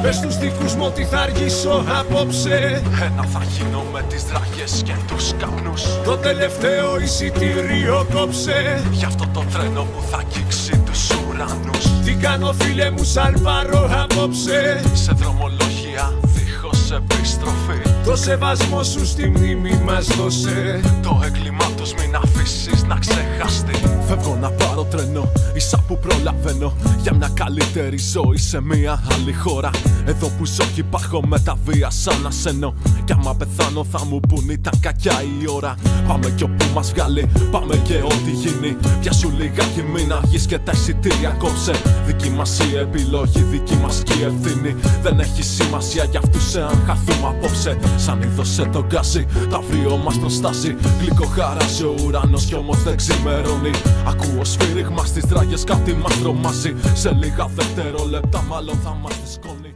Πες στους δικούς μου ότι θα αργήσω απόψε. Ένα θα γίνω με τις δραγές και τους καπνούς. Το τελευταίο εισιτήριο κόψε. Γι' αυτό το τρένο που θα αγγίξει τους ουρανούς. Τι κάνω φίλε μου σαν πάρω απόψε. Σε δρομολόγια δίχως επιστροφή. Το σεβασμό σου στη μνήμη μας δώσε. Το έγκλημά τους μην αφήσεις να ξεχαστεί. Φεύγω να πάρω τρένο, ίσα που προλαβαίνω. Για μια καλύτερη ζωή σε μια άλλη χώρα. Εδώ που ζω κι υπάρχω με τα βία σαν ασένω. Κι άμα πεθάνω θα μου πουν ήταν κακιά η ώρα. Πάμε κι όπου μας βγάλει, πάμε και ό,τι γίνει. Πιάσου λιγάκι μην αργείς και τα εισιτήρια κόψε. Δική μας η επιλογή, δική μας και η ευθύνη. Δεν έχει σημασία για αυτούς εάν χαθούμε απόψε. Σαν είδωσε το γκάζι, το αύριο μας προστάζει. Γλυκό χαράζει ο ουρανός κι όμως δεν ξημερώνει. Ακούω σφύριγμα στις δράγες, κάτι μας τρομάζει. Σε λίγα δευτερόλεπτα μάλλον θα μας δυσκώνει.